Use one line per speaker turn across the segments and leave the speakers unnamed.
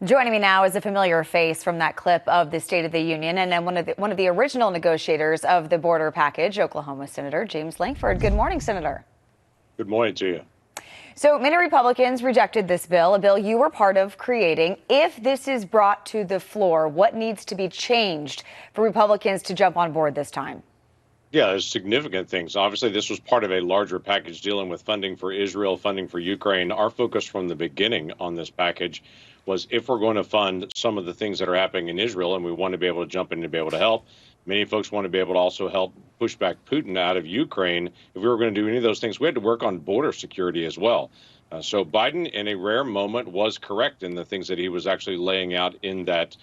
Joining me now is a familiar face from that clip of the State of the Union, and then one of the original negotiators of the border package, Oklahoma Senator James Lankford. Good morning, Senator.
Good morning to you.
So many Republicans rejected this bill, a bill you were part of creating. If this is brought to the floor, what needs to be changed for Republicans to jump on board this time?
Yeah, there's significant things. Obviously, this was part of a larger package dealing with funding for Israel, funding for Ukraine. Our focus from the beginning on this package was if we're going to fund some of the things that are happening in Israel, and we want to be able to jump in to be able to help. Many folks want to be able to also help push back Putin out of Ukraine. If we were going to do any of those things, we had to work on border security as well. So Biden, in a rare moment, was correct in the things that he was actually laying out in that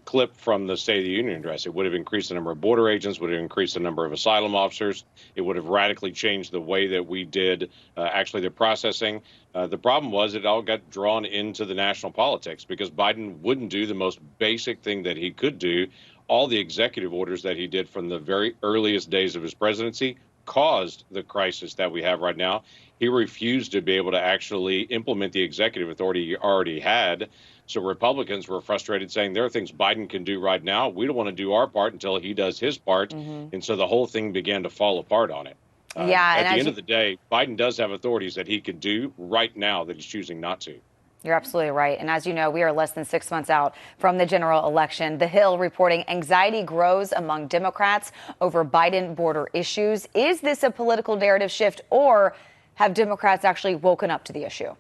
clip from the State of the Union address. It would have increased the number of border agents, would have increased the number of asylum officers. It would have radically changed the way that we did actually the processing. The problem was it all got drawn into the national politics because Biden wouldn't do the most basic thing that he could do. All the executive orders that he did from the very earliest days of his presidency caused the crisis that we have right now. He refused to be able to actually implement the executive authority he already had. So Republicans were frustrated, saying there are things Biden can do right now. We don't want to do our part until he does his part. And so the whole thing began to fall apart on it. At the end of the day, Biden does have authorities that he could do right now that he's choosing not to.
You're absolutely right. And as you know, we are less than 6 months out from the general election. The Hill reporting anxiety grows among Democrats over Biden border issues. Is this a political narrative shift, or have Democrats actually woken up to the issue?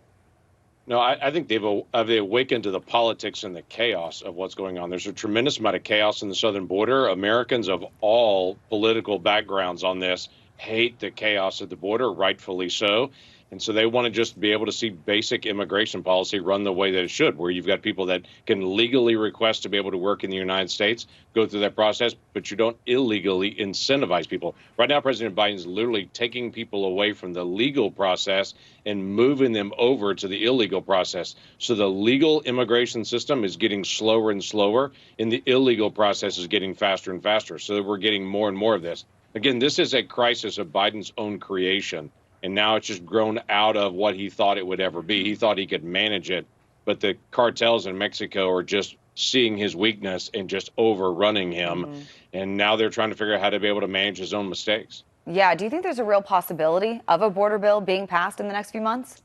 No, I think they've awakened to the politics and the chaos of what's going on. There's a tremendous amount of chaos in the southern border. Americans of all political backgrounds on this hate the chaos at the border, rightfully so. And so they want to just be able to see basic immigration policy run the way that it should, where you've got people that can legally request to be able to work in the United States, go through that process, but you don't illegally incentivize people. Right now, President Biden's literally taking people away from the legal process and moving them over to the illegal process. So the legal immigration system is getting slower and slower, and the illegal process is getting faster and faster. So that we're getting more and more of this. Again, this is a crisis of Biden's own creation. And now it's just grown out of what he thought it would ever be. He thought he could manage it, but the cartels in Mexico are just seeing his weakness and just overrunning him. And now they're trying to figure out how to be able to manage his own mistakes.
Yeah. Do you think there's a real possibility of a border bill being passed in the next few months?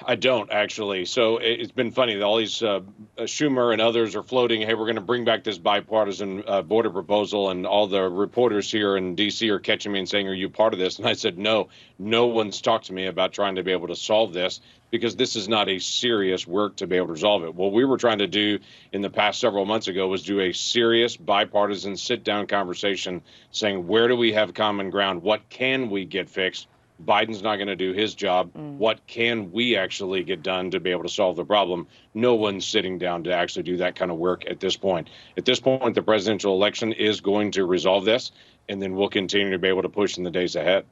I don't, actually. So it's been funny. All these Schumer and others are floating, hey, we're going to bring back this bipartisan border proposal. And all the reporters here in D.C. are catching me and saying, are you part of this? And I said, no one's talked to me about trying to be able to solve this because this is not a serious work to be able to resolve it. What we were trying to do in the past several months ago was do a serious bipartisan sit-down conversation saying, where do we have common ground? What can we get fixed? Biden's not going to do his job. What can we actually get done to be able to solve the problem? No one's sitting down to actually do that kind of work at this point. At this point, the presidential election is going to resolve this, and then we'll continue to be able to push in the days ahead.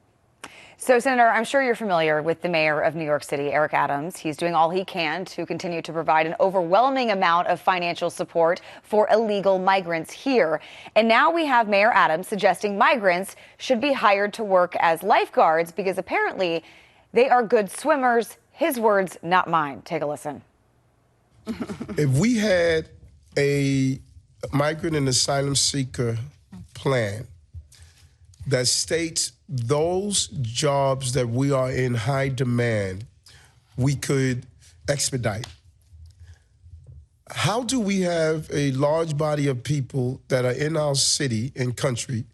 So, Senator, I'm sure you're familiar with the mayor of New York City, Eric Adams. He's doing all he can to continue to provide an overwhelming amount of financial support for illegal migrants here. And now we have Mayor Adams suggesting migrants should be hired to work as lifeguards because apparently they are good swimmers. His words, not mine. Take a listen.
If we had a migrant and asylum seeker plan that states those jobs that we are in high demand, we could expedite. How do we have a large body of people that are in our city and country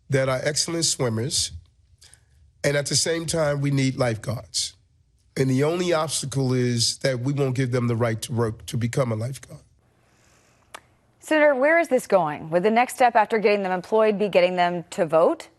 that are excellent swimmers, and at the same time we need lifeguards? And the only obstacle is that we won't give them the right to work to become a lifeguard.
Senator, where is this going? Would the next step after getting them employed be getting them to vote?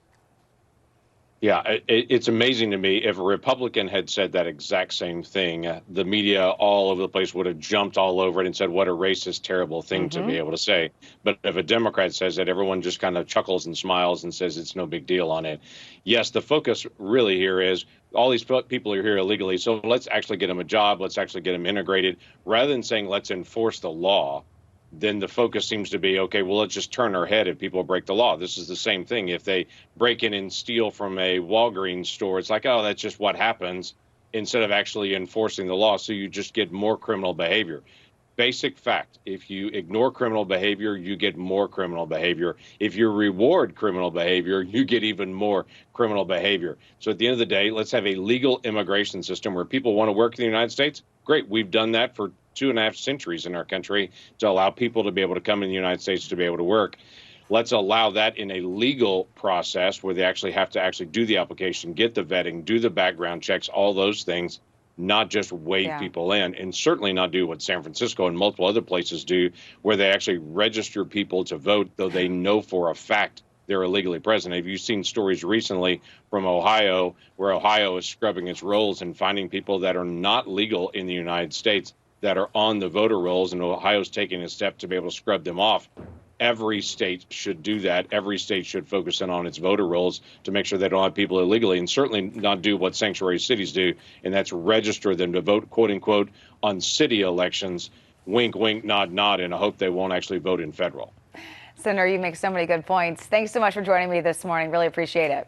Yeah, it's amazing to me. If a Republican had said that exact same thing, the media all over the place would have jumped all over it and said, what a racist, terrible thing to be able to say. But if a Democrat says that, everyone just kind of chuckles and smiles and says it's no big deal on it. Yes, the focus really here is all these people are here illegally, so let's actually get them a job. Let's actually get them integrated. Rather than saying let's enforce the law, then the focus seems to be, okay, well, let's just turn our head if people break the law. This is the same thing. If they break in and steal from a Walgreens store, it's like, oh, that's just what happens, instead of actually enforcing the law. So you just get more criminal behavior. basic fact. If you ignore criminal behavior, you get more criminal behavior. If you reward criminal behavior, you get even more criminal behavior. So at the end of the day, let's have a legal immigration system where people want to work in the United States. Great. We've done that for 2.5 centuries in our country to allow people to be able to come in the United States to be able to work. Let's allow that in a legal process where they actually have to do the application, get the vetting, do the background checks, all those things, not just wave people in, and certainly not do what San Francisco and multiple other places do, where they actually register people to vote, though they know for a fact they're illegally present. Have you seen stories recently from Ohio, where Ohio is scrubbing its rolls and finding people that are not legal in the United States that are on the voter rolls, and Ohio's taking a step to be able to scrub them off? Every state should do that. Every state should focus in on its voter rolls to make sure they don't have people illegally, and certainly not do what sanctuary cities do, and that's register them to vote, quote unquote, on city elections, wink, wink, nod, nod, and I hope they won't actually vote in federal.
Senator, you make so many good points. Thanks so much for joining me this morning. Really appreciate it.